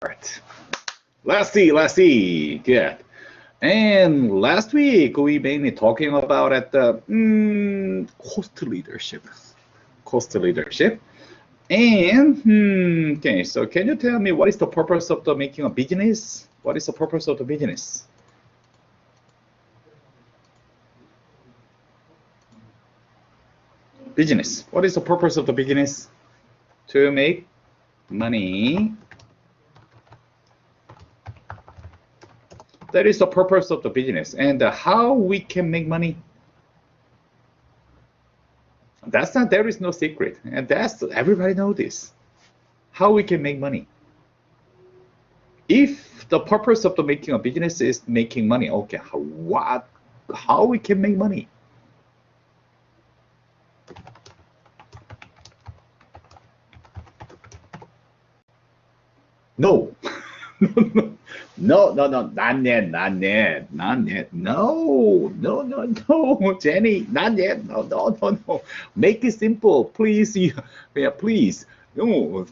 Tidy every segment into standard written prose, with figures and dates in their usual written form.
Let's see. Good. And last week we mainly talking about at the cost leadership. Cost leadership. And okay, so can you tell me what is the purpose of the making a business? What is the purpose of the business? Business. What is the purpose of the business? To make money. That is the purpose of the business. And how we can make money? There is no secret. And everybody knows this. How we can make money. If the purpose of the making a business is making money, okay, how we can make money? No. No, not yet, no, Jenny, not yet, no. Make it simple, please. Yeah, please. No,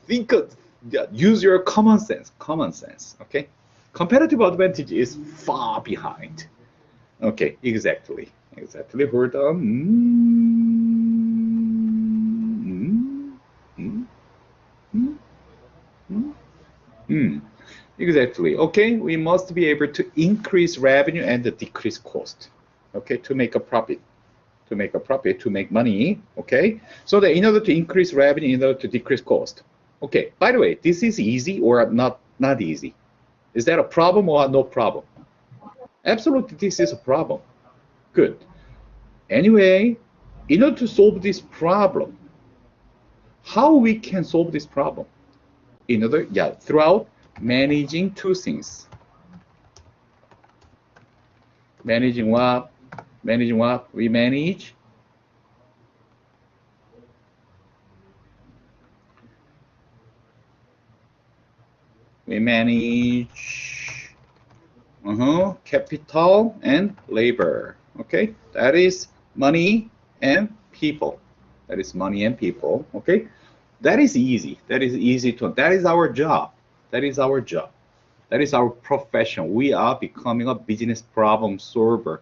use your common sense, okay? Competitive advantage is far behind. Okay, exactly. Hold on. Exactly. Okay, we must be able to increase revenue and decrease cost. Okay, to make a profit, to make money. Okay, so that in order to increase revenue, in order to decrease cost. Okay. By the way, this is easy or not easy? Is that a problem or no problem? Absolutely, this is a problem. Good. Anyway, in order to solve this problem, how we can solve this problem? Throughout managing two things. Managing what? We manage capital and labor. Okay, that is money and people. Okay, that is easy. That is our job. That is our profession. We are becoming a business problem solver.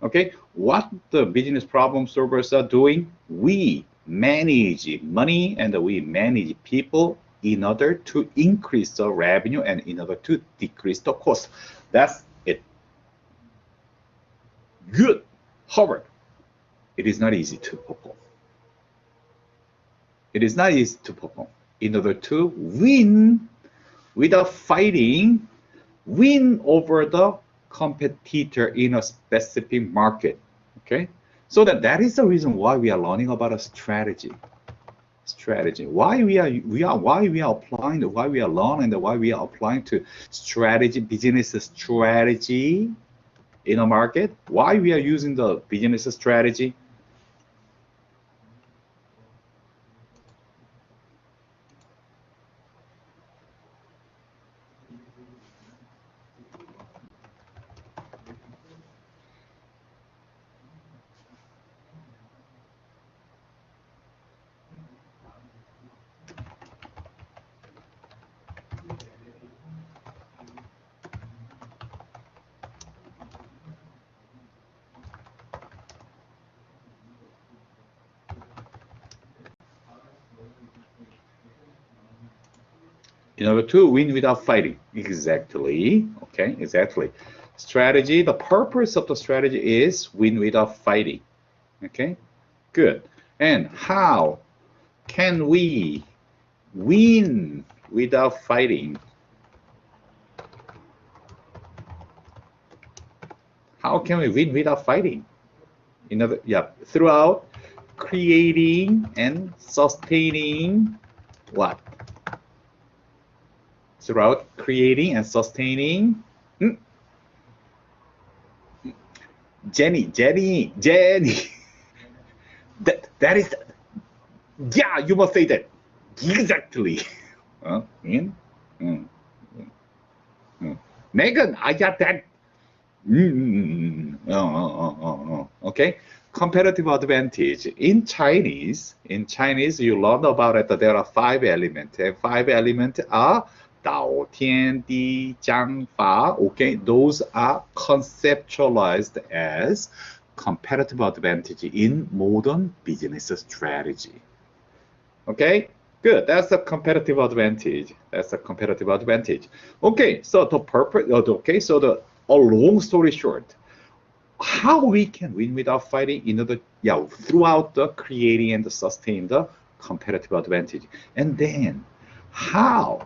Okay, what the business problem solvers are doing? We manage money and we manage people in order to increase the revenue and in order to decrease the cost. That's it. Good. However, it is not easy to perform. In order to win without fighting, win over the competitor in a specific market. Okay, so that is the reason why we are learning about a strategy. Why we are applying to strategy, business strategy in a market. Why we are using the business strategy? In order to win without fighting. Exactly. Okay, exactly. Strategy, the purpose of the strategy is win without fighting. Okay, good. And how can we win without fighting? How can we win without fighting? Throughout creating and sustaining what? Throughout creating and sustaining. Jenny. that is, yeah, you must say that. Exactly. Megan, I got that. Okay. Competitive advantage. In Chinese, you learn about it. There are 5 elements. And 5 elements are Dao Tian Di Jiang Fa, okay, those are conceptualized as competitive advantage in modern business strategy. Okay, good. That's a competitive advantage. That's a competitive advantage. Okay, so the purpose. Okay, so a long story short, how we can win without fighting in order, yeah, throughout the creating and sustain the competitive advantage, and then how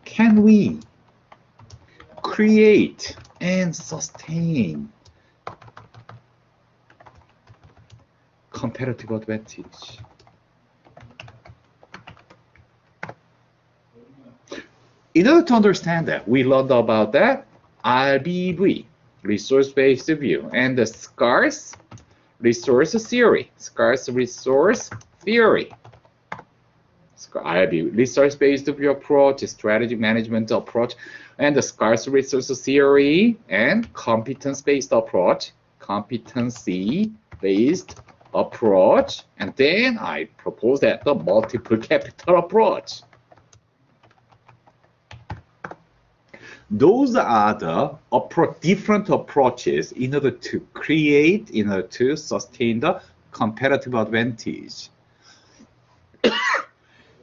can we create and sustain competitive advantage? In order to understand that, we learned about that RBV, resource-based view, and the scarce resource theory. Scarce resource theory. RBV, resource-based view approach, strategy management approach, and the scarce resource theory, and competence-based approach. Competency-based approach, and then I propose that the multiple capital approach. Those are the different approaches in order to create, in order to sustain the competitive advantage.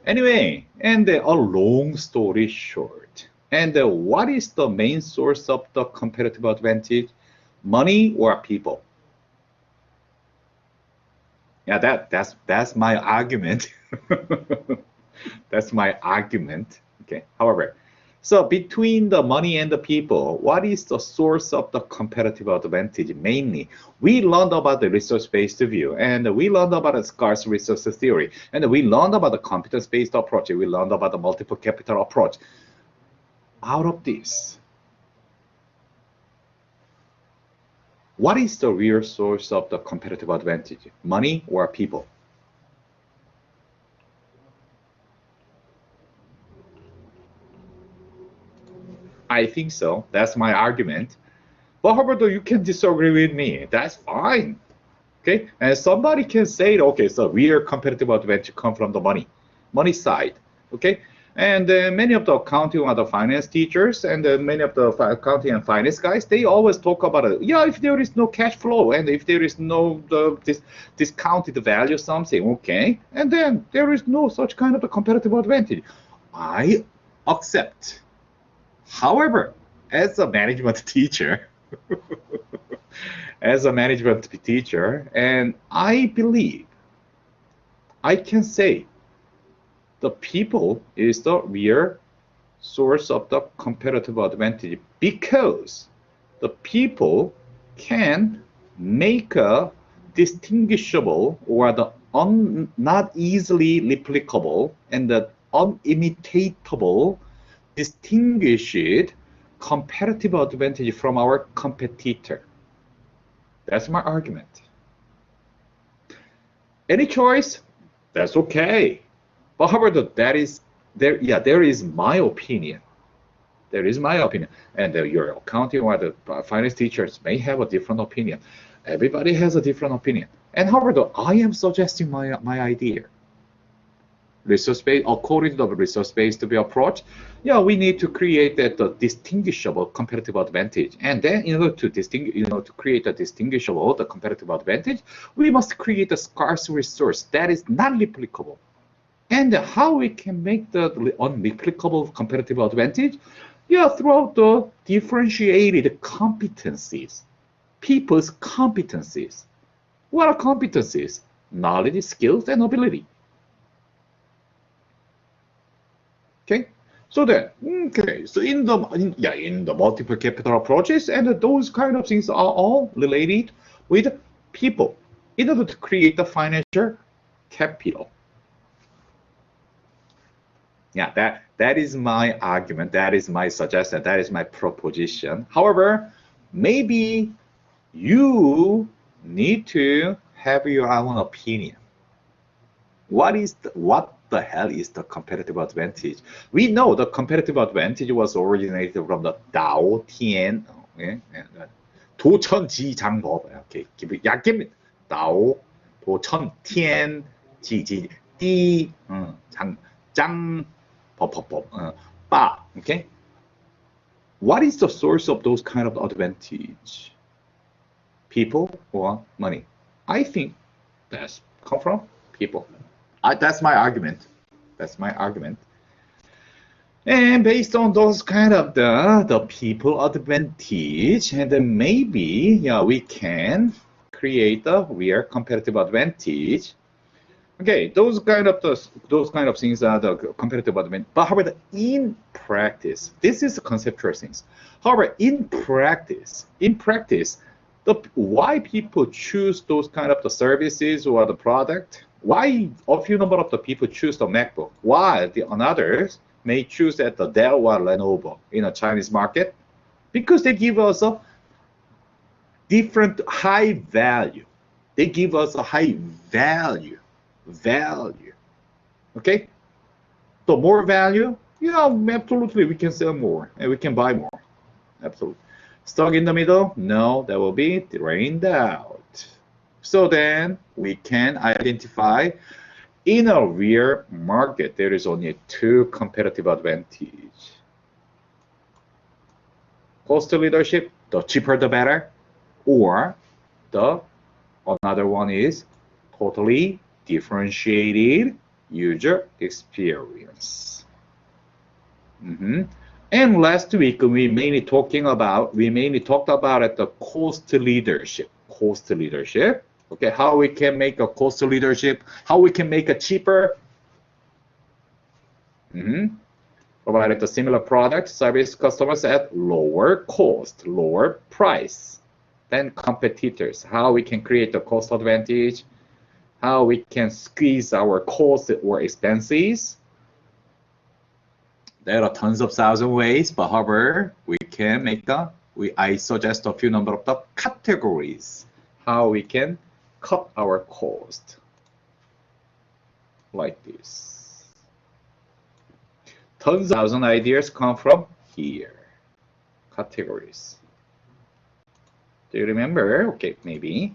Anyway, and a long story short, and what is the main source of the competitive advantage? Money or people? Yeah, that's my argument. That's my argument. Okay. However, so between the money and the people, what is the source of the competitive advantage? Mainly, we learned about the resource-based view, and we learned about the scarce resource theory, and we learned about the competence-based approach. We learned about the multiple capital approach. Out of this, what is the real source of the competitive advantage? Money or people? I think so. That's my argument. But however, you can disagree with me. That's fine. Okay, and somebody can say, okay, so real competitive advantage come from the money side. Okay, and many of the accounting or the finance teachers and many of the accounting and finance guys, they always talk about it. Yeah, if there is no cash flow and if there is no discounted value something, okay, and then there is no such kind of a competitive advantage. I accept. However, as a management teacher, and I believe I can say the people is the real source of the competitive advantage, because the people can make a distinguishable or the not easily replicable and the unimitatable distinguished competitive advantage from our competitor. That's my argument. Any choice? That's okay. But however, there is my opinion. There is my opinion. And your accounting or the finance teachers may have a different opinion. Everybody has a different opinion. And however, I am suggesting my idea. Resource-based, according to the resource-based approach, we need to create that distinguishable competitive advantage. And then in order to create a distinguishable competitive advantage, we must create a scarce resource that is not replicable. And how we can make the unreplicable competitive advantage? Throughout the differentiated competencies, people's competencies. What are competencies? Knowledge, skills, and ability. Okay, so then, so in the multiple capital approaches, and those kind of things are all related with people in order to create the financial capital. Yeah, that is my argument. That is my suggestion. That is my proposition. However, maybe you need to have your own opinion. What the hell is the competitive advantage? We know the competitive advantage was originated from the Dao Tian, 도천지장법. Okay, 약입니다. Dao, 도천, Tian, 지, 장, 법법, 바. Okay? What is the source of those kind of advantage? People or money? I think that's come from people. That's my argument. That's my argument. And based on those kind of the people advantage, and then maybe we can create a real competitive advantage. Okay, those kind of things are the competitive advantage. But however, in practice, this is the conceptual things. However, in practice, the why people choose those kind of the services or the product, why a few number of the people choose the MacBook, while the others may choose at the Dell or Lenovo in a Chinese market, because they give us a different high value. They give us a high value. Okay? The more value, absolutely we can sell more and we can buy more. Absolutely. Stuck in the middle? No, that will be drained out. So then we can identify in a real market, there is only two competitive advantage. Cost leadership, the cheaper the better, or the another one is totally differentiated user experience. And last week we mainly talked about the cost leadership. Okay, how we can make a cost leadership, how we can make it cheaper. Provided a similar product, service customers at lower cost, lower price than competitors. How we can create a cost advantage, how we can squeeze our costs or expenses. There are tons of thousand ways, but however, we can make I suggest a few number of the categories, how we can cut our cost like this. Tons of thousand ideas come from here. Categories. Do you remember? Okay, maybe.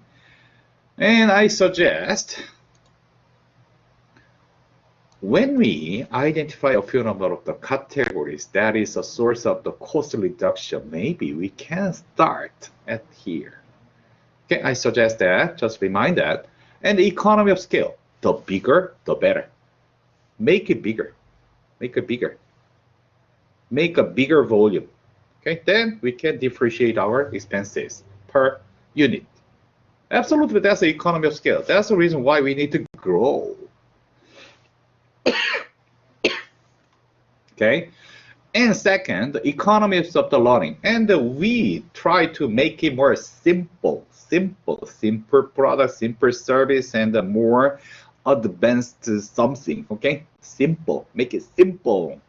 And I suggest when we identify a few number of the categories that is a source of the cost reduction, maybe we can start at here. Okay, I suggest that, just remind that. And the economy of scale, the bigger, the better. Make it bigger. Make it bigger. Make a bigger volume. Okay, then we can differentiate our expenses per unit. Absolutely, that's the economy of scale. That's the reason why we need to grow. Okay, and second, the economies of the learning, and we try to make it more simple product, simple service, and a more advanced something. Okay, simple, make it simple.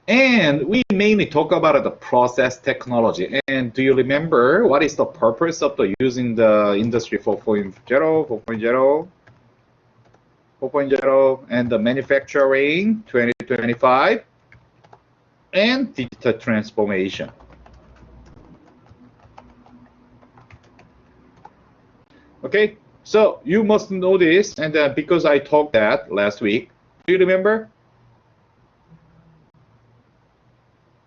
And we mainly talk about the process technology. And do you remember what is the purpose of the using the Industry 4.0, and the manufacturing 2025 and digital transformation? Okay, so you must know this, and because I talked that last week, do you remember?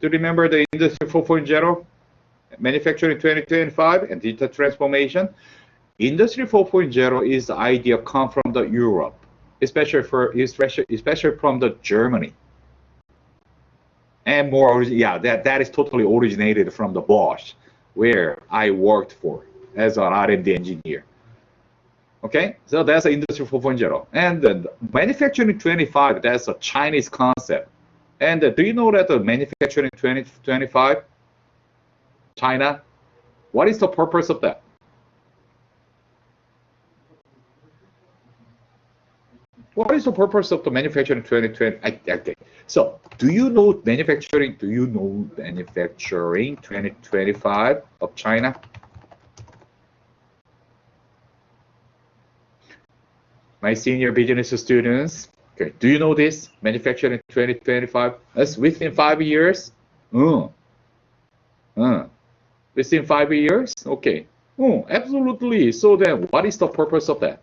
Do you remember the Industry 4.0, manufacturing 2025, and digital transformation? Industry 4.0 is the idea come from the Europe, especially from the Germany, and more. That is totally originated from the Bosch, where I worked for as an R&D engineer. Okay, so that's the Industry 4.0, and the manufacturing 25. That's a Chinese concept. And do you know that the manufacturing 2025, China, what is the purpose of that? What is the purpose of the manufacturing 2020? Okay. So, do you know manufacturing 2025 of China? My senior business students, okay, do you know this? Manufacturing 2025? That's within 5 years? Within 5 years? Okay. Absolutely. So then, what is the purpose of that?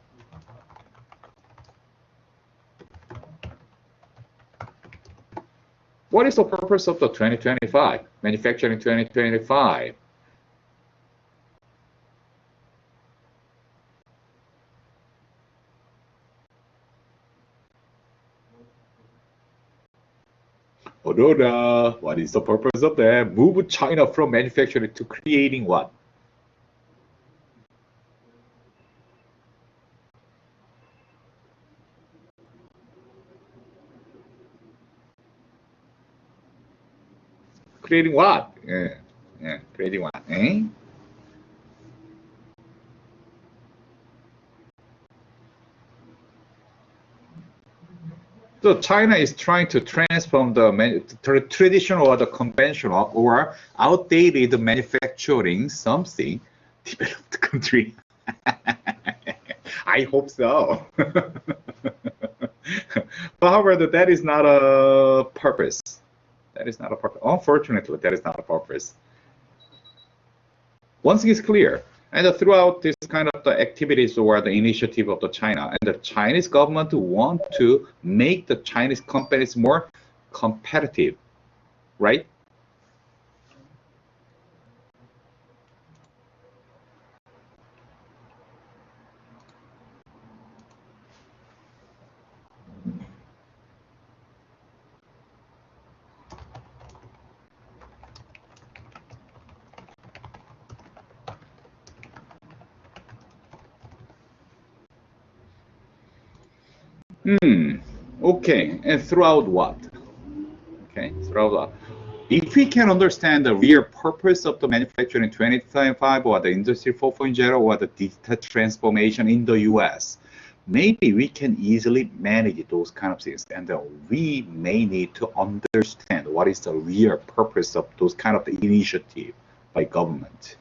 What is the purpose of the 2025, manufacturing 2025? Aurora, what is the purpose of that? Move China from manufacturing to creating what? Creating what? Yeah, creating what? Eh? So China is trying to transform the traditional or the conventional or outdated manufacturing something developed country. I hope so. But however, that is not a purpose. That is not a purpose. Unfortunately, that is not a purpose. One thing is clear, and throughout this kind of the activities or the initiative of the China, and the Chinese government want to make the Chinese companies more competitive, right? Okay, and throughout what? Okay, throughout what? If we can understand the real purpose of the manufacturing 2025 or the Industry 4.0 or the digital transformation in the US, maybe we can easily manage those kind of things. And we may need to understand what is the real purpose of those kind of initiative by government.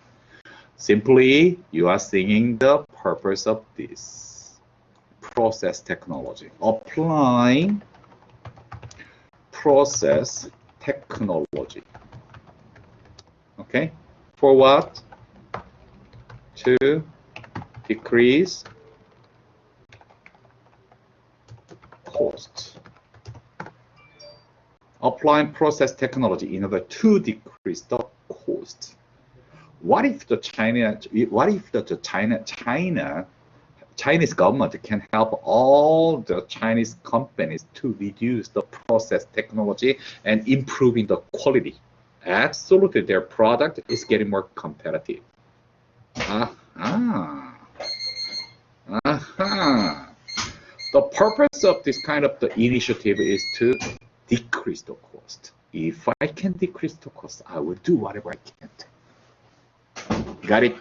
Simply, you are seeing the purpose of this process technology. Applying process technology. Okay, for what? To decrease cost. Applying process technology in order to decrease the cost. What if the Chinese government can help all the Chinese companies to reduce the process technology and improving the quality? Absolutely, their product is getting more competitive. Aha. Aha. The purpose of this kind of the initiative is to decrease the cost. If I can decrease the cost, I will do whatever I can. Got it?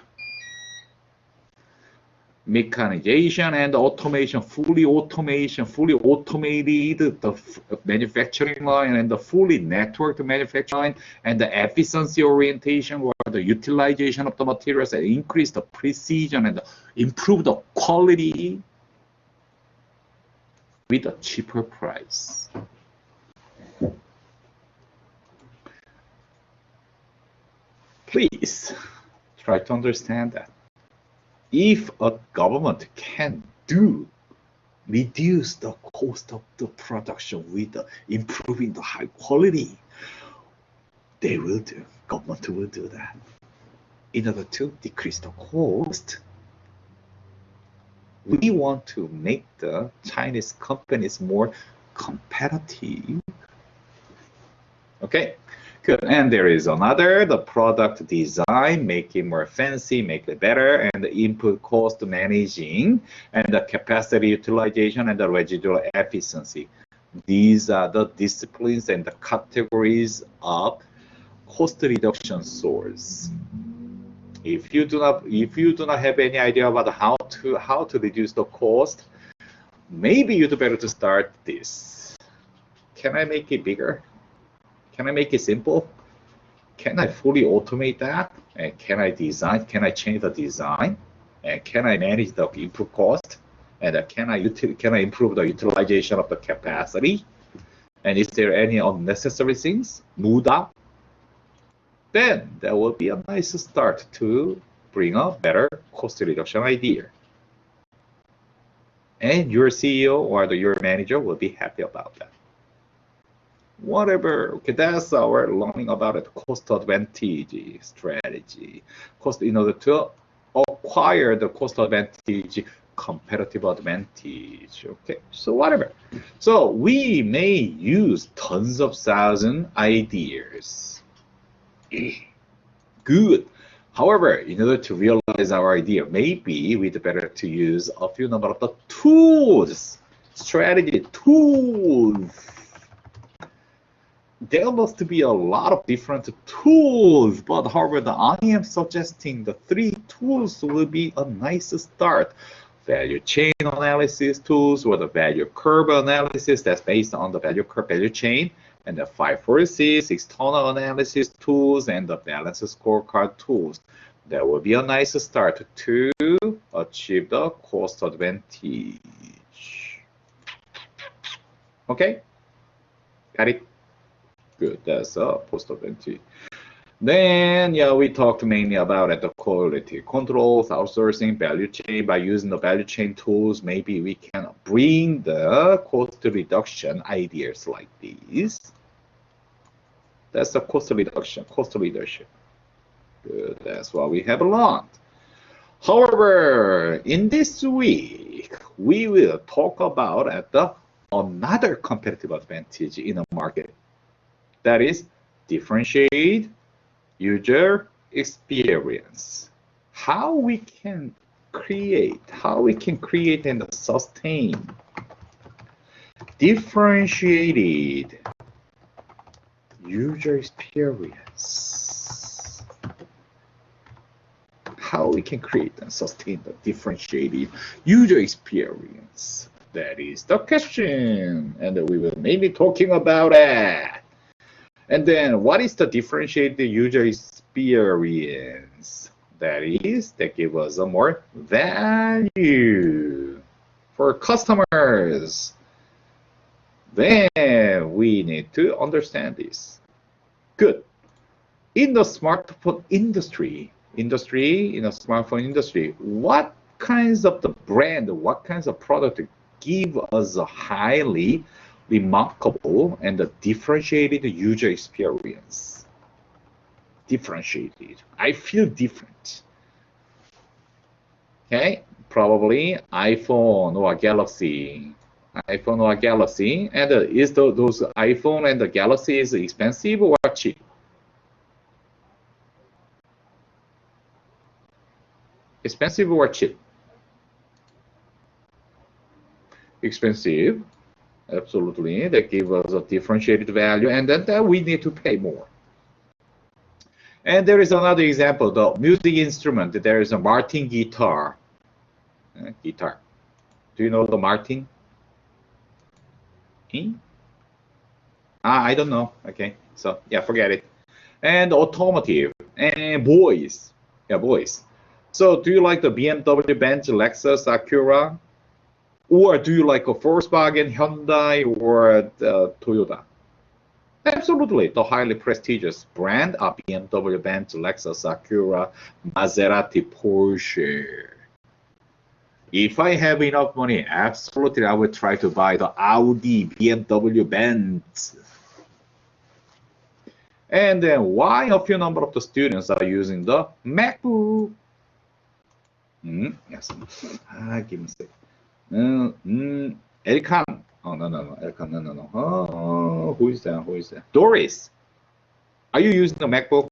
Mechanization and automation, fully automated the manufacturing line and the fully networked manufacturing line and the efficiency orientation or the utilization of the materials and increase the precision and improve the quality with a cheaper price. Please try to understand that. If a government can reduce the cost of the production with improving the high quality, they will do. Government will do that. In order to decrease the cost, we want to make the Chinese companies more competitive. Okay. Good. And there is another, the product design, make it more fancy, make it better, and the input cost managing, and the capacity utilization, and the residual efficiency. These are the disciplines and the categories of cost reduction source. If you do not have any idea about how to reduce the cost, maybe you'd better to start this. Can I make it bigger? Can I make it simple? Can I fully automate that? And can I design? Can I change the design? And can I manage the input cost? And can I improve the utilization of the capacity? And is there any unnecessary things? Muda? Then that will be a nice start to bring a better cost reduction idea. And your CEO or your manager will be happy about that. whatever. Okay, that's our learning about it. Cost advantage strategy. Cost in order to acquire the cost advantage, competitive advantage. Okay, so whatever. So we may use tons of thousand ideas. Good. However, in order to realize our idea, maybe we'd better to use a few number of the tools, strategy tools. There must be a lot of different tools, but however, I am suggesting the 3 tools will be a nice start. Value chain analysis tools or the value curve analysis that's based on the value curve value chain, and the 5 forces, external analysis tools, and the balance scorecard tools. That will be a nice start to achieve the cost advantage. Okay? Got it? Good, that's a cost advantage. Then, yeah, we talked mainly about the quality controls, outsourcing, value chain. By using the value chain tools, maybe we can bring the cost reduction ideas like these. That's the cost reduction, cost leadership. Good, that's what we have learned. However, in this week, we will talk about another competitive advantage in the market. That is differentiate user experience. How we can create and sustain differentiated user experience. How we can create and sustain the differentiated user experience. That is the question, and we will mainly talking about it. And then, what is the differentiated user experience? That gives us a more value for customers. Then we need to understand this. Good. In the smartphone industry, in the smartphone industry, what kinds of the brand, what kinds of product give us a highly remarkable and a differentiated user experience? Differentiated. I feel different. Okay, probably iPhone or Galaxy. iPhone or Galaxy. And is those iPhone and the Galaxy is expensive or cheap? Expensive or cheap? Expensive. Absolutely, that gives us a differentiated value, and then we need to pay more. And there is another example, the music instrument. There is a Martin guitar. Guitar. Do you know the Martin? I don't know. Okay, so yeah, forget it. And automotive and boys. Yeah, boys. So do you like the BMW, Benz, Lexus, Acura? Or do you like a Volkswagen, Hyundai, or Toyota? Absolutely, the highly prestigious brand are BMW, Benz, Lexus, Acura, Maserati, Porsche. If I have enough money, absolutely, I would try to buy the Audi, BMW, Benz. And then why a few number of the students are using the MacBook? Yes. Give me a second. Elkan. Oh, no. Elkan, no. Oh, who is that? Doris. Are you using the MacBook?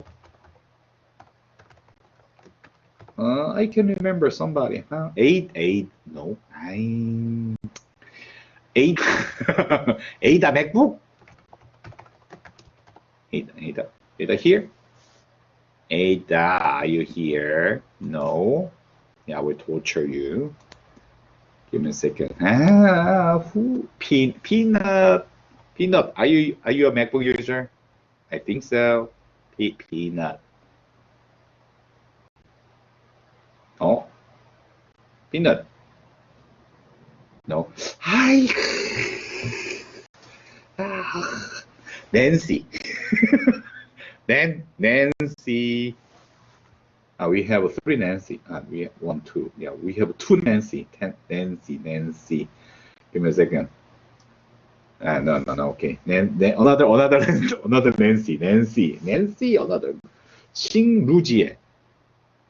I can remember somebody. Huh? 8. No. 9. 8. Ada MacBook? Ada here? Ada, are you here? No. Yeah, I will torture you. Give me a second. Who? Peanut. Are you a MacBook user? I think so. Peanut. Oh, Peanut. No. Hi. Nancy. Nancy. We have 3 Nancy. We have 1, 2. Yeah, we have 2 Nancy. Nancy. Give me a second. No. Okay. Another another Nancy. Another. 싱루지에.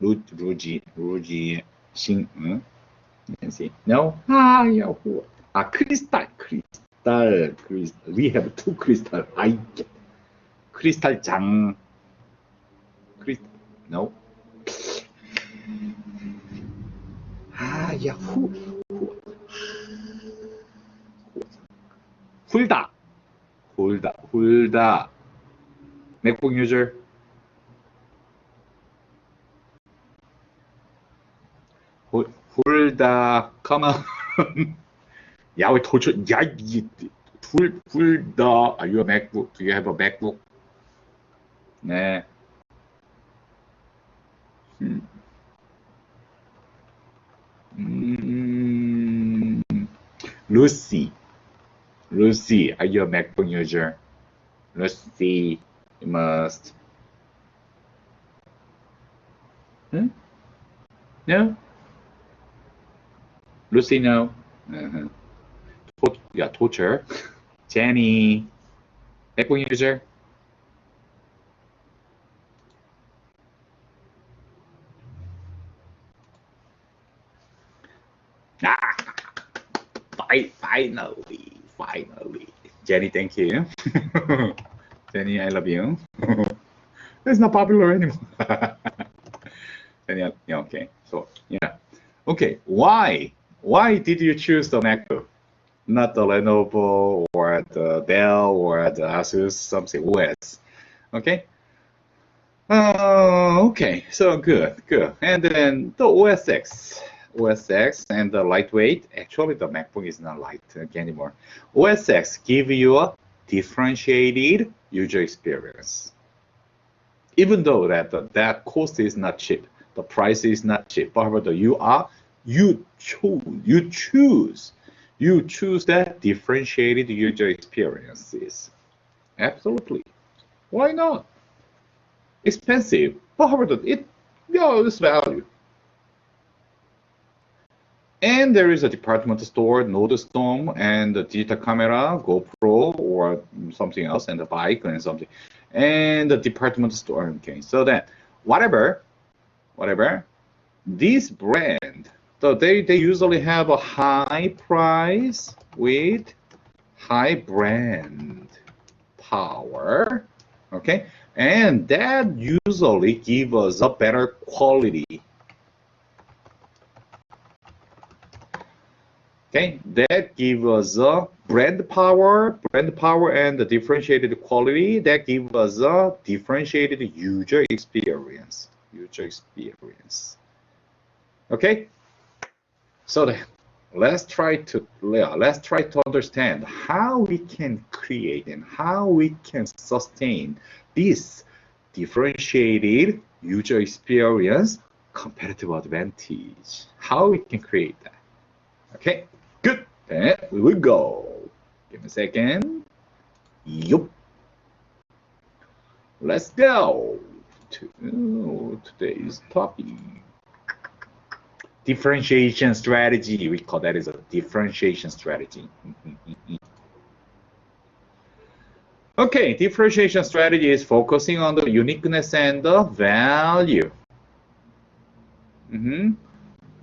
루지에. Nancy. No. 야후. 크리스탈. We have two crystal. I get. 크리스탈 장. 크리스탈. No. 야후. 훌다. 맥북 유저. 훌다. Come on. 야, 왜 도저? 야, 훌다. Are you a MacBook? Do you have a MacBook? 네. Lucy. Are you a MacBook user? Lucy, you must. No? Lucy, no. torture. Jenny, MacBook user? Finally. Jenny, thank you. Jenny, I love you. It's not popular anymore. Jenny, yeah, okay. So, yeah. Okay, why did you choose the MacBook? Not the Lenovo or the Dell or the Asus, something OS. Okay? Okay, so good. And then the OS X and the lightweight. Actually, the MacBook is not light anymore. OS X give you a differentiated user experience. Even though that cost is not cheap, the price is not cheap. However, you choose that differentiated user experiences. Absolutely. Why not? Expensive, but however, it's value. And there is a department store, Nordstrom, and the digital camera, GoPro, or something else, and the bike and something, and the department store. Okay, so then whatever, this brand, so they usually have a high price with high brand power. Okay, and that usually gives us a better quality. Okay, that gives us a brand power and the differentiated quality. That gives us a differentiated user experience. Okay, so then let's try to understand how we can create and how we can sustain this differentiated user experience competitive advantage. How we can create that. Okay, good. Then we will go. Give me a second. Yup. Let's go to today's topic. Differentiation strategy. We call that as a differentiation strategy. Okay, differentiation strategy is focusing on the uniqueness and the value.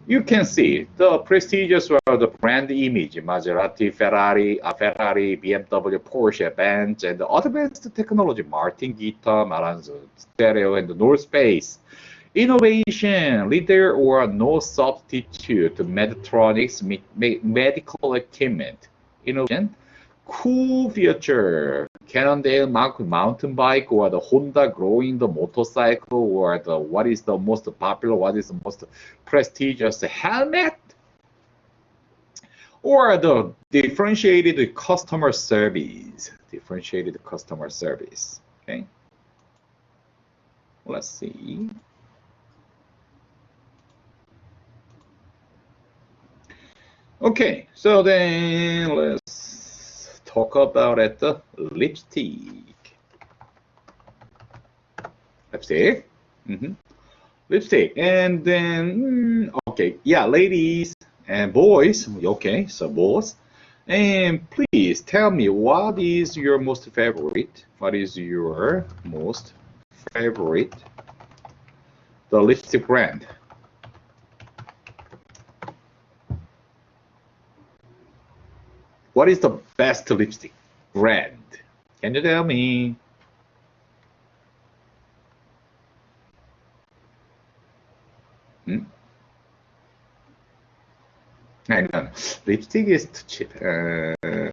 You can see the prestigious the brand image, Maserati, Ferrari, BMW, Porsche, Benz, and the advanced technology, Martin, Guitar, Maranzo, Stereo, and the North Face. Innovation, leader or no substitute, Medtronics, medical equipment. Innovation, cool feature, Cannondale mountain bike, or the Honda growing the motorcycle, or the what is the most popular, what is the most prestigious helmet, or the differentiated customer service. Okay, let's see. Okay, so then let's talk about the lipstick. Lipstick, and then okay, yeah, ladies and boys. Okay, so boys, And please tell me, what is your most favorite? What is your most favorite? The lipstick brand. What is the best lipstick brand? Can you tell me? Hang on. Lipstick is too cheap. Okay,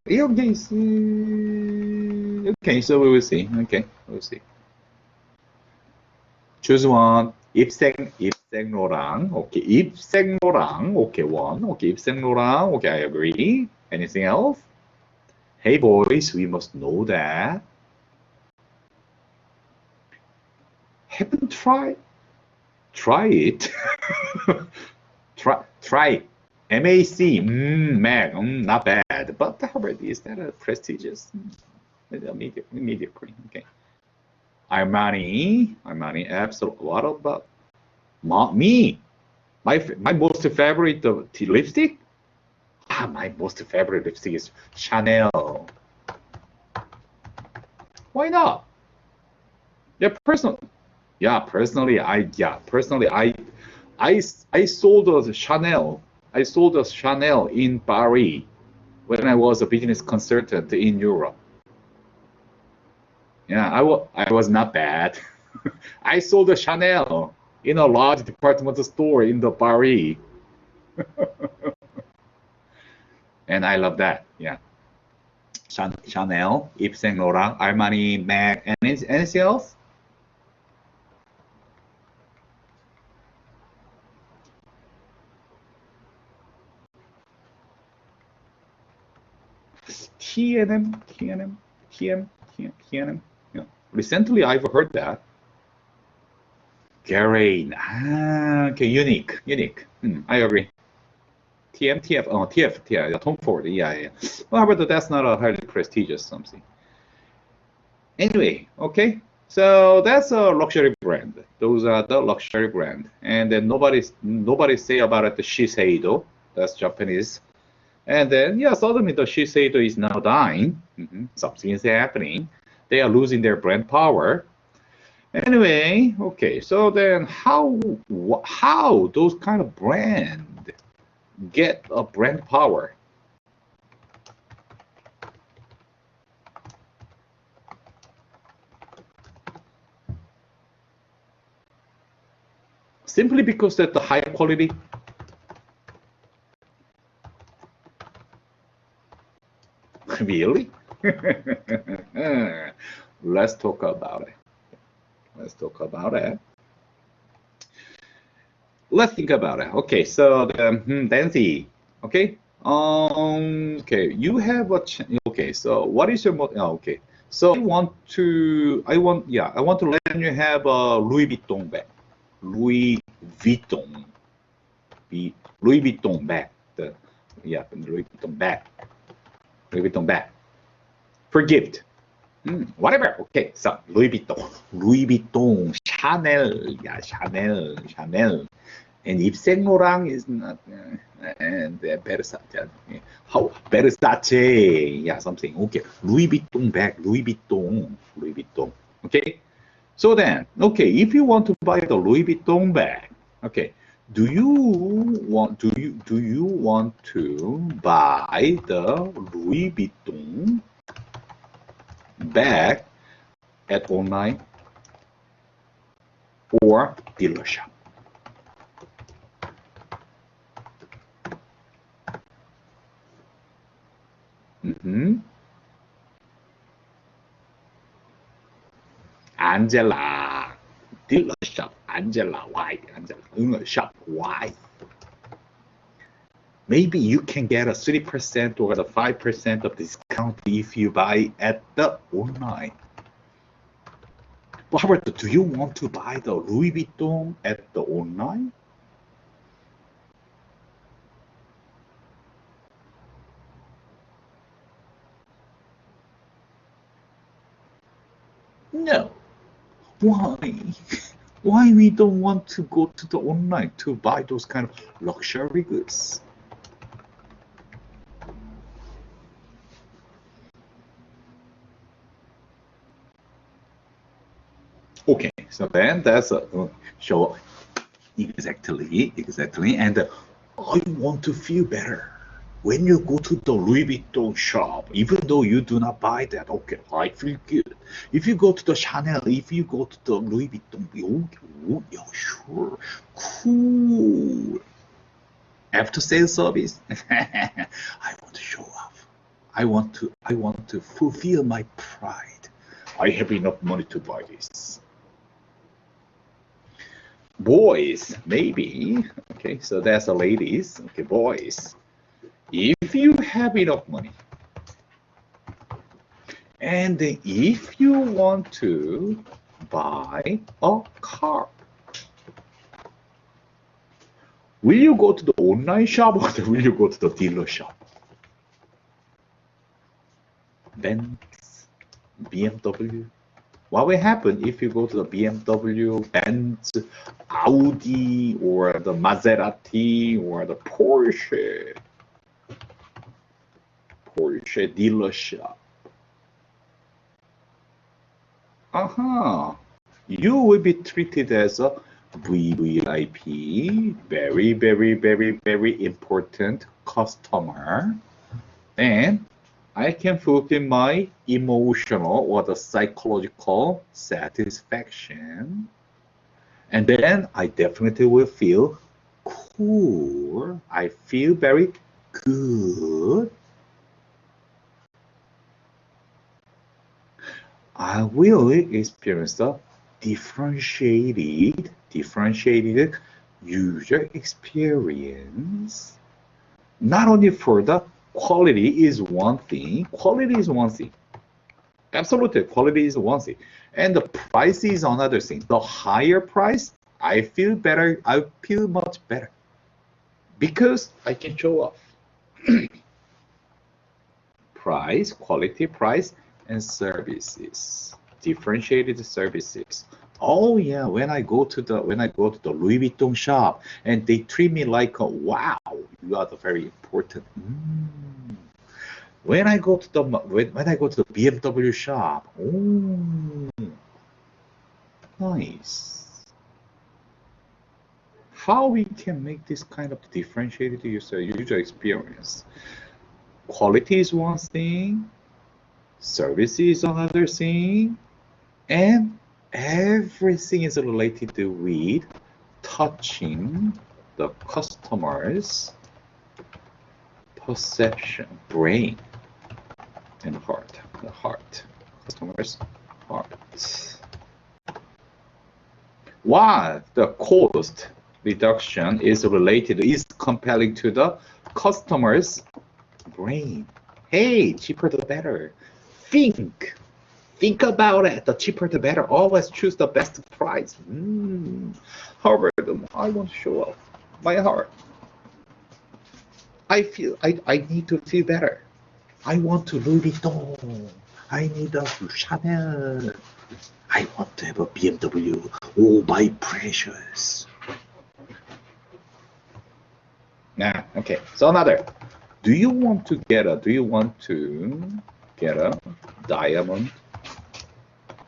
okay, so we will see. Okay, we'll see. Choose one. Yves Saint Laurent. Okay, Yves Saint Laurent. Okay, one. Okay, Yves Saint Laurent. Okay, I agree. Anything else? Hey, boys, we must know that. Haven't tried. Try it. Try. MAC. MAC. Not bad. But how about, is that a prestigious? Mediocre. Okay. Armani, absolutely. What about me? My most favorite lipstick? My most favorite lipstick is Chanel. Why not? Personally, I sold a Chanel. I sold a Chanel in Paris when I was a business consultant in Europe. Yeah, I was not bad. I sold a Chanel in a large department store in the Paris. And I love that. Yeah. Chanel, Yves Saint Laurent, Armani, MAC, and anything else? T&M. Yeah. Recently, I've heard that. Garay. Okay, unique. I agree. TF, yeah, Tom Ford, yeah. Well, but that's not a highly prestigious something. Anyway, okay, so that's a luxury brand. Those are the luxury brand, and then nobody say about it the Shiseido. That's Japanese. And then yeah, suddenly the Shiseido is now dying. Something is happening. They are losing their brand power. Anyway, okay, so then how those kind of brand get a brand power? Simply because that the high quality. Really? Let's talk about it. Let's think about it. Okay, so Nancy. Okay. Okay, you have a okay. So what is your okay? So I want to let you have a Louis Vuitton bag. Louis Vuitton. Louis Vuitton bag. Louis Vuitton bag. Louis Vuitton bag. For gift. Whatever. Okay, so Louis Vuitton, Chanel, Chanel, and Yves Saint Laurent is not, and Versace. How Versace? Yeah, something. Okay, Louis Vuitton bag, Louis Vuitton. Okay, so then, okay, if you want to buy the Louis Vuitton bag, okay, do you want to buy the Louis Vuitton bag at online or dealership? Angela, dealership. Angela, why? Dealership, why? Maybe you can get a 3% or the 5% of discount if you buy at the online. Robert, do you want to buy the Louis Vuitton at the online? No. Why? Why we don't want to go to the online to buy those kind of luxury goods? Okay, so then that's a show exactly, and I want to feel better. When you go to the Louis Vuitton shop, even though you do not buy that, okay, I feel good. If you go to the Chanel, if you go to the Louis Vuitton, oh, yeah, sure, cool. After sales service, I want to show off. I want to fulfill my pride. I have enough money to buy this. Boys, maybe. Okay, so that's the ladies. Okay, boys. If you have enough money, and if you want to buy a car, will you go to the online shop or will you go to the dealer shop? Benz, BMW. What will happen if you go to the BMW, Benz, Audi, or the Maserati, or the Porsche dealership? You will be treated as a VVIP, very, very, very, very important customer. And I can fulfill my emotional or the psychological satisfaction. And then I definitely will feel cool. I feel very good. I will experience the differentiated user experience. Not only for the quality is one thing. Absolutely, quality is one thing. And the price is another thing. The higher price, I feel better. I feel much better because I can show off. Price, quality, price, and services, differentiated services. Oh yeah, when I go to the Louis Vuitton shop and they treat me like a wow, you are the very important. When I go to the BMW shop, oh, nice. How we can make this kind of differentiated user experience? Quality is one thing, service is another thing, and everything is related with touching the customer's perception, brain, and heart. The heart, customer's heart. While the cost reduction is compelling to the customer's brain. Hey, cheaper the better. Think about it. The cheaper the better. Always choose the best price. However, I want to show off my heart. I need to feel better. I want to Louis Vuitton. I need a Chanel. I want to have a BMW. Oh, my precious. Okay. So another. Do you want to get a diamond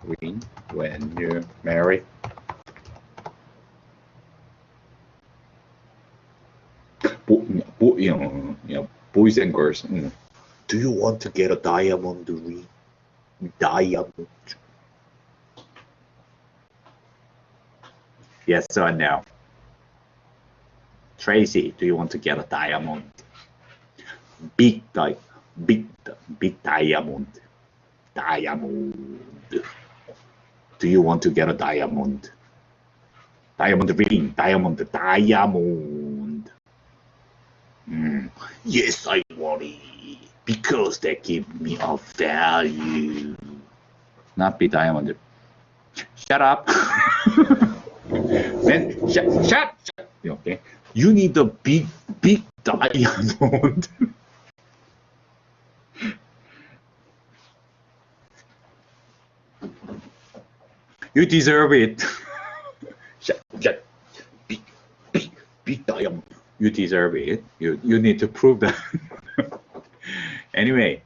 ring when you marry? Boys and girls. Do you want to get a diamond ring? Diamond. Yes or no? Tracy, do you want to get a diamond? Big diamond. Do you want to get a diamond? Diamond ring, diamond. Yes, I want it because they give me a value. Not be diamond. Shut up. Man, shut. Okay. You need a big diamond. You deserve it. Shut. Big diamond. You deserve it. You need to prove that. Anyway,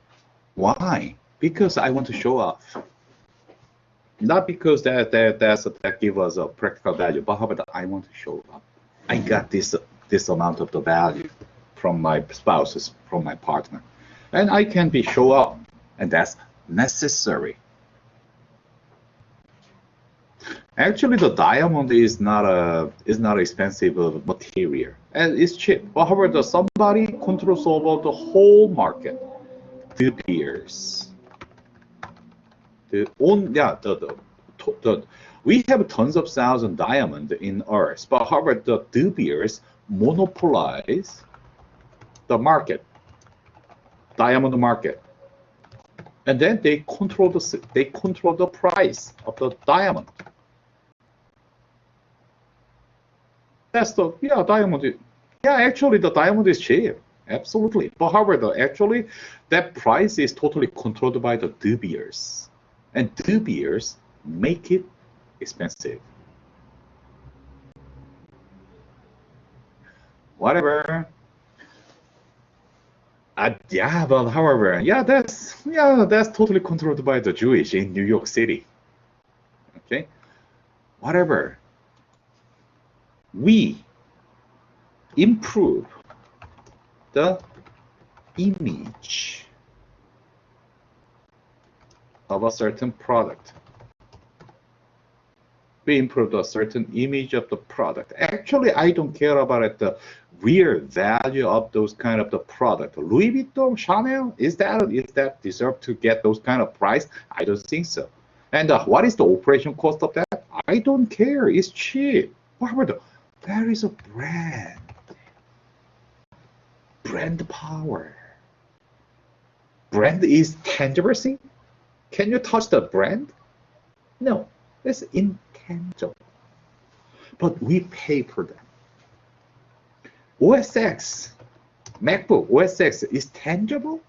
why? Because I want to show off. Not because that give us a practical value, but how about I want to show up. I got this amount of the value from my spouses, from my partner, and I can be show up, and that's necessary. Actually, the diamond is not expensive material, and it's cheap. But however, somebody controls over the whole market. De Beers, we have tons of thousand diamond in Earth, but however, the De Beers monopolize the market, diamond market, and then they control the price of the diamond. That's the diamond. Actually the diamond is cheap, absolutely. But however, actually that price is totally controlled by the De Beers, and De Beers make it expensive. Whatever. But however, that's totally controlled by the Jewish in New York City. Okay, whatever. We improve the image of a certain product. We improve a certain image of the product. Actually, I don't care about it, the real value of those kind of the product. Louis Vuitton, Chanel, is that deserve to get those kind of price? I don't think so. And what is the operation cost of that? I don't care. It's cheap. However, there is a brand power. Brand is tangible thing. Can you touch the brand? No, it's intangible. But we pay for them. OS X, MacBook OS X is tangible.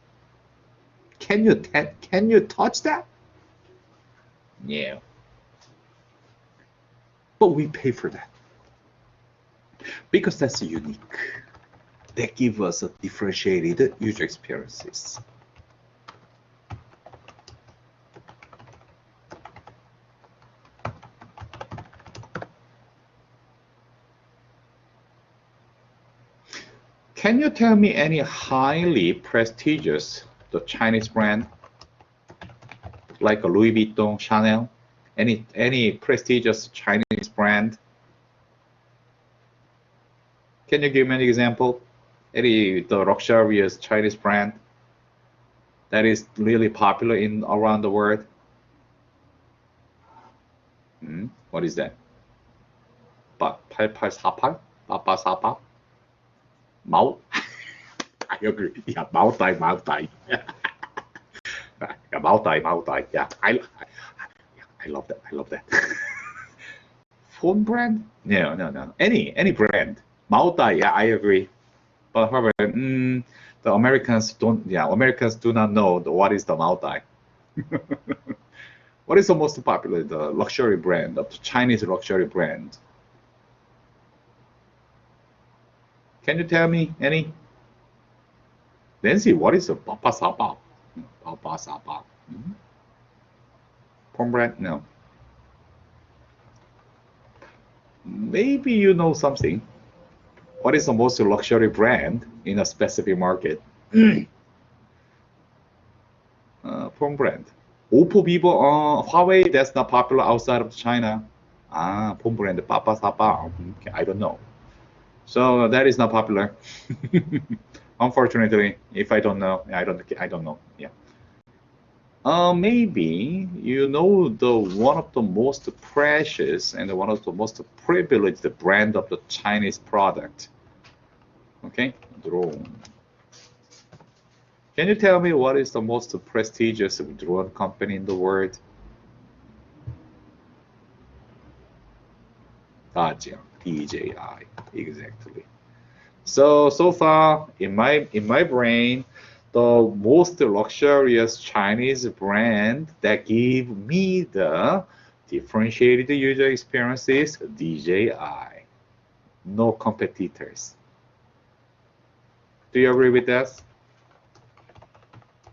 Can you touch that? Yeah. But we pay for that because that's unique. That gives us a differentiated user experiences. Can you tell me any highly prestigious the Chinese brand like a Louis Vuitton, Chanel? Any prestigious Chinese brand? Can you give me an example? The luxurious Chinese brand that is really popular in around the world? What is that? 8848? 8848? Mao? I agree. Yeah, Mao Tai. Yeah, Mao Tai. Yeah, I love that. I love that. Phone brand? No. Any brand. Mao Tai. Yeah, I agree. But however, the Americans don't. Yeah, Americans do not know what is the Mao Tai. What is the most popular the luxury brand, the Chinese luxury brand? Can you tell me any? Nancy, what is a Papa Sapa? Papa Sapa. Phone brand? No. Maybe you know something. What is the most luxury brand in a specific market? Phone brand. Oppo, Vivo, Huawei, that's not popular outside of China. Phone brand, Papa Sapa. I don't know. So that is not popular. Unfortunately, if I don't know, I don't know. Yeah. Maybe you know one of the most precious and one of the most privileged brand of the Chinese product. Okay, drone. Can you tell me what is the most prestigious drone company in the world? DJI, exactly. So far in my brain, the most luxurious Chinese brand that give me the differentiated user experience is DJI. No competitors. Do you agree with that?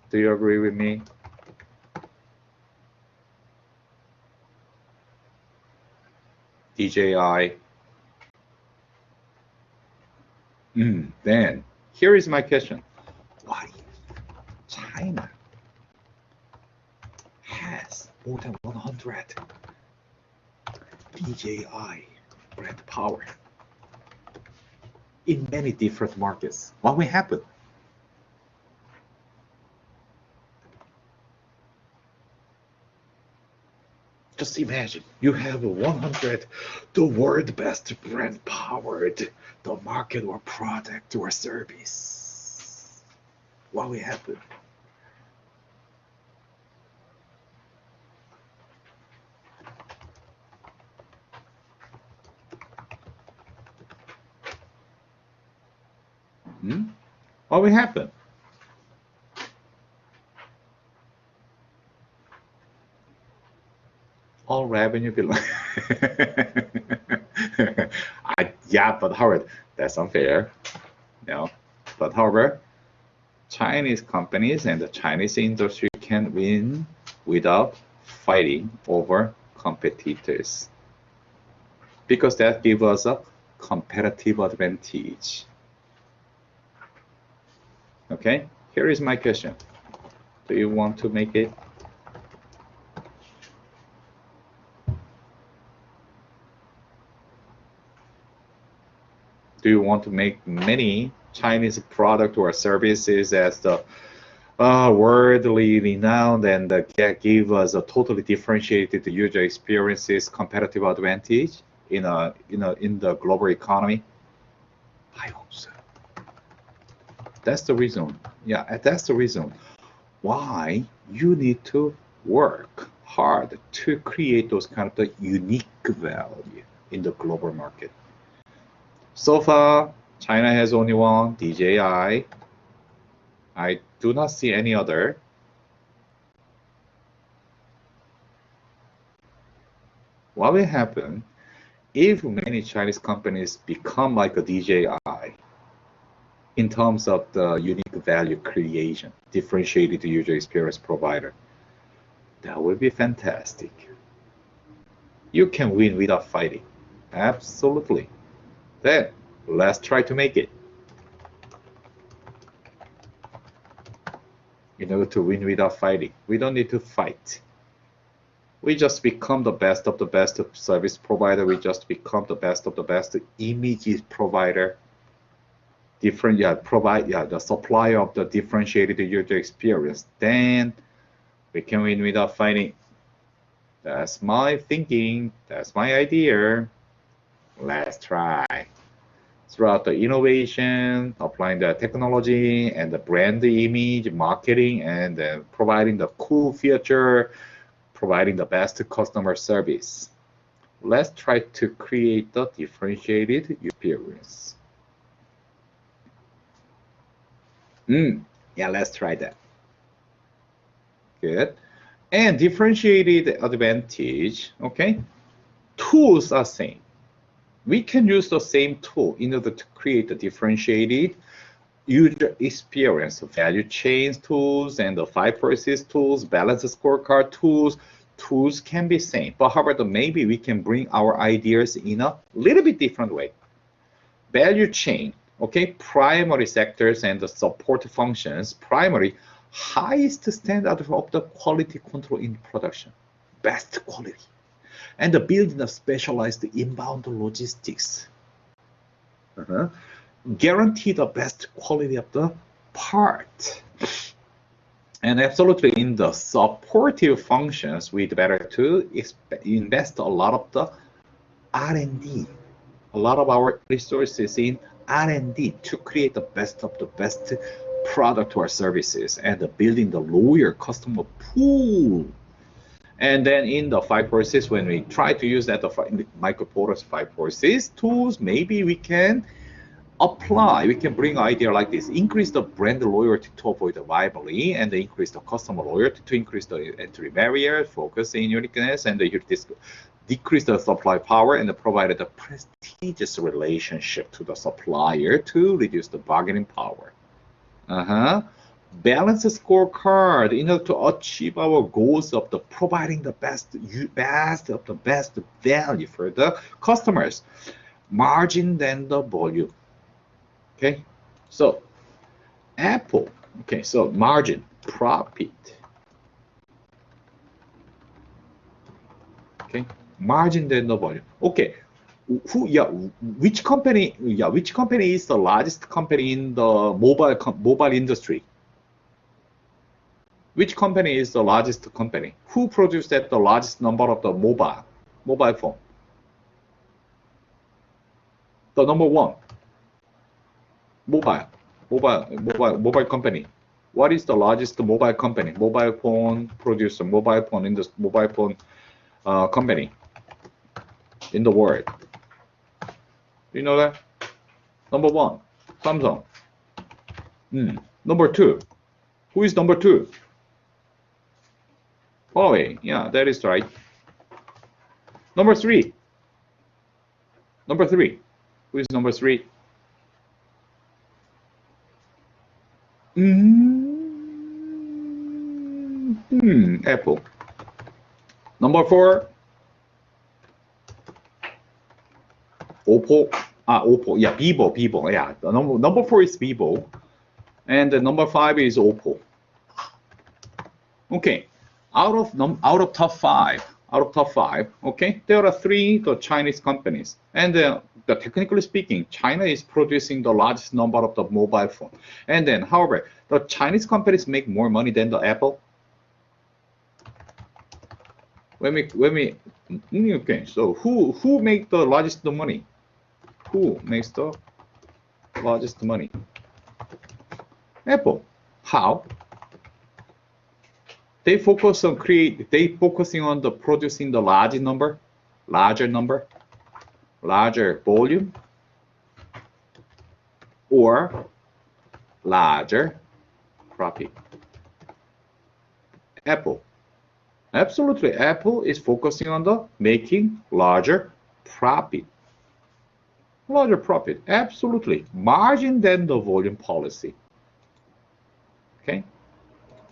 Do you agree with me? DJI. Then here is my question. Why China has more than 100 DJI brand power in many different markets? What will happen? Just imagine you have 100, the world best brand powered, the market or product or service. What will happen? What will happen? All revenue belong. Yeah, but Howard, that's unfair. No, but however, Chinese companies and the Chinese industry can win without fighting over competitors, because that gives us a competitive advantage. Okay, here is my question. Do you want to make it? Do you want to make many Chinese product or services as the worldly renowned and give us a totally differentiated user experiences competitive advantage in the global economy? I hope so. That's the reason. Yeah, that's the reason why you need to work hard to create those kind of unique value in the global market. So far, China has only one, DJI. I do not see any other. What will happen if many Chinese companies become like a DJI in terms of the unique value creation, differentiated user experience provider? That would be fantastic. You can win without fighting. Absolutely. Then let's try to make it. In order to win without fighting, we don't need to fight. We just become the best of the best service provider. We just become the best of the best image provider. The supplier of the differentiated user experience. Then we can win without fighting. That's my thinking. That's my idea. Let's try. Throughout the innovation, applying the technology and the brand image, marketing, and providing the cool feature, providing the best customer service. Let's try to create the differentiated experience. Yeah, let's try that. Good. And differentiated advantage, okay? Tools are same. We can use the same tool in order to create the differentiated user experience, value chains tools and the 5 process tools, balance scorecard tools. Tools can be same, but however, maybe we can bring our ideas in a little bit different way. Value chain, okay, primary sectors and the support functions. Primary, highest standard of the quality control in production, best quality. And the building of specialized inbound logistics. Guarantee the best quality of the part. And absolutely in the supportive functions, we'd better to invest a lot of the R&D, a lot of our resources in R&D to create the best of the best product or services and building the loyal customer pool. And then in the 5 process, when we try to use that microporous 5 process tools, maybe we can bring idea like this: increase the brand loyalty to avoid the rivalry, and increase the customer loyalty to increase the entry barrier, focus in uniqueness, and decrease the supply power, and provide a prestigious relationship to the supplier to reduce the bargaining power. balanced scorecard in order to achieve our goals of the providing the best value for the customers. Margin than the volume. Okay, so Apple. Okay, so margin, profit. Okay, margin than the volume. Okay, which company is the largest company in the mobile industry? Which company is the largest company? Who produced the largest number of the mobile phone? The number one mobile company. What is the largest mobile company? Mobile phone producer, mobile phone company in the world. You know that? Number one, Samsung. Number two, who is number two? Huawei. Yeah, that is right. Number three. Who is number three? Apple. Number four. Oppo. Oppo. Yeah, Vivo. Yeah, the number four is Vivo, and the number five is Oppo. Okay, out of top five. Okay, there are three Chinese companies, and technically speaking, China is producing the largest number of the mobile phone. And then, however, the Chinese companies make more money than the Apple. Okay, so who makes the largest money? Who makes the largest money? Apple. How? They focusing on the producing the larger volume, or larger profit. Apple. Absolutely, Apple is focusing on the making larger profit. Absolutely. Margin than the volume policy. Okay.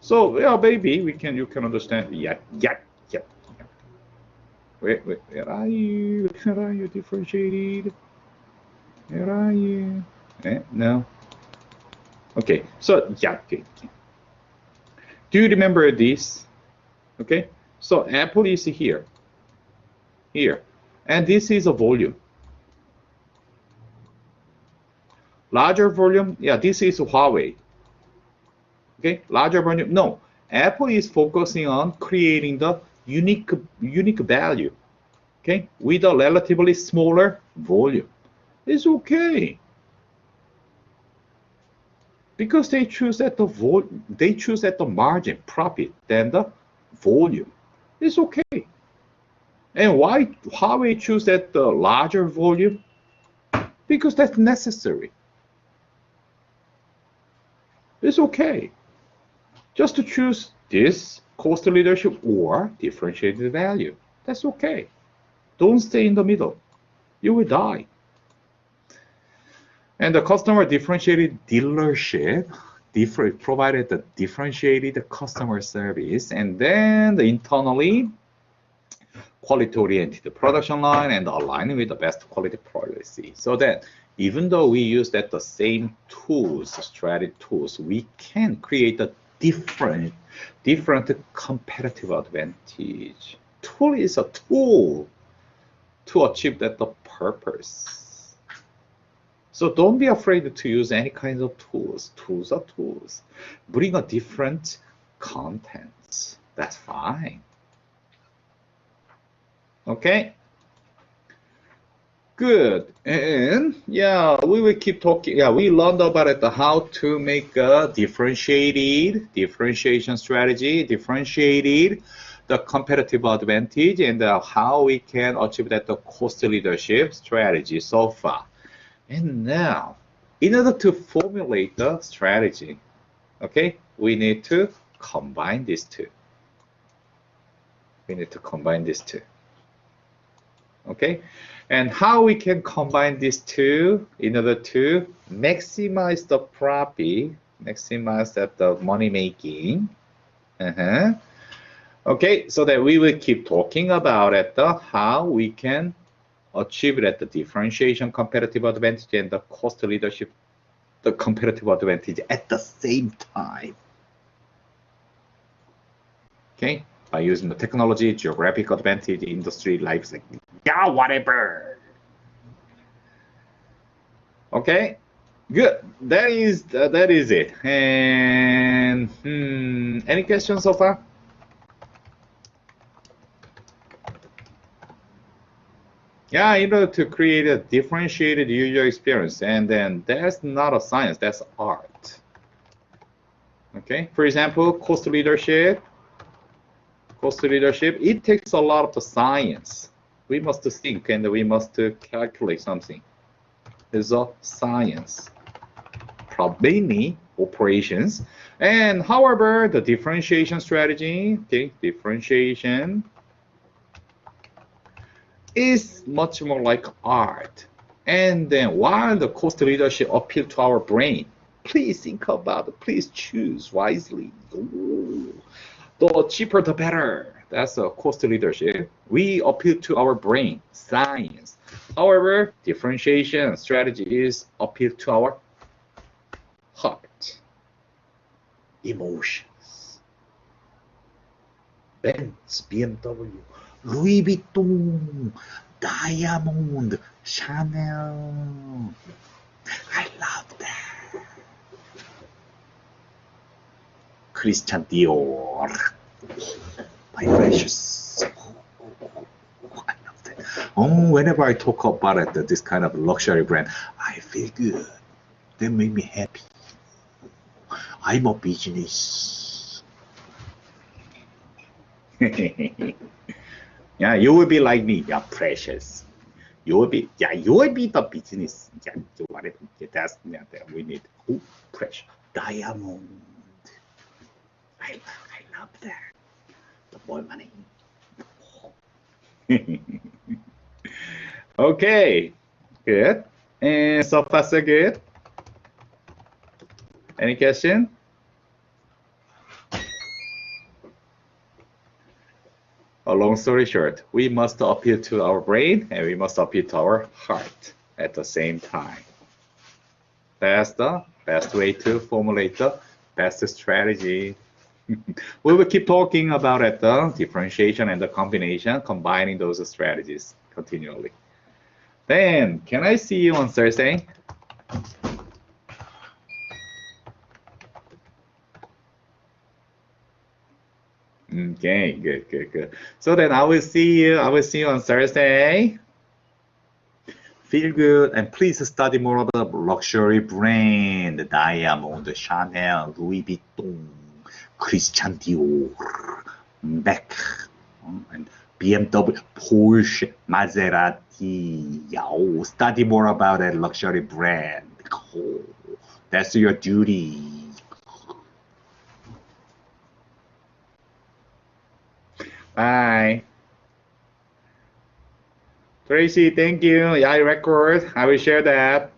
So yeah, baby, you can understand. Yeah. Wait, where are you? Differentiated? Where are you? No. Okay, so yeah, okay. Do you remember this? Okay, so Apple is here, and this is a volume. Larger volume, yeah, this is Huawei. Okay, larger volume, no. Apple is focusing on creating the unique value, okay, with a relatively smaller volume. It's okay, because they choose at the margin profit than the volume. It's okay. And why Huawei choose that the larger volume? Because that's necessary. It's okay just to choose this cost leadership or differentiated value. That's okay. Don't stay in the middle. You will die. And the customer differentiated dealership provided the differentiated customer service, and then internally quality-oriented production line and aligning with the best quality policy. So that even though we use the same strategy tools, we can create a different competitive advantage. Tool is a tool to achieve the purpose. So don't be afraid to use any kind of tools. Tools are tools. Bring a different contents. That's fine. Okay. Good. And yeah, we will keep talking. Yeah, we learned about how to make a differentiation strategy, the competitive advantage, and how we can achieve the cost leadership strategy so far. And now, in order to formulate the strategy, okay, we need to combine these two. Okay, and how we can combine these two in order to maximize the profit maximize that the money making. Okay, so that we will keep talking about it, how we can achieve that the differentiation competitive advantage and the cost leadership, the competitive advantage at the same time. Okay, by using the technology, geographic advantage, industry, life cycle, yeah, whatever. Okay, good. That is it. And any questions so far? Yeah, in order to create a differentiated user experience, and then that's not a science, that's art. Okay, for example, cost leadership, it takes a lot of the science. We must think and we must calculate something. It's a science, mainly operations. And however, the differentiation strategy, okay, differentiation is much more like art. And then while the cost leadership appeal to our brain, please think about it, please choose wisely. Ooh, the cheaper the better. That's a cost leadership. We appeal to our brain, science. However, differentiation strategy is appeal to our heart, emotions. Benz, BMW, Louis Vuitton, Diamond, Chanel. I love that. Christian Dior, my precious. I love that. Oh, whenever I talk about it, this kind of luxury brand, I feel good. They make me happy. I'm a business. Yeah, you will be like me. Yeah, precious. You will be the business. Yeah, whatever. That's that we need. Oh, precious. Diamond. I love that. The more money. Okay, good. And so far so good. Any question? A long story short, we must appeal to our brain and we must appeal to our heart at the same time. That's the best way to formulate the best strategy. We will keep talking about it, the differentiation and the combination, combining those strategies continually. Then, can I see you on Thursday? Okay, good. So then I will see you on Thursday. Feel good and please study more of the luxury brand, Diamond, Chanel, Louis Vuitton, Christian Dior, Mac, and BMW, Porsche, Maserati. Yo, study more about that luxury brand. Oh, that's your duty. Bye. Tracy, thank you. Yeah, I record. I will share that.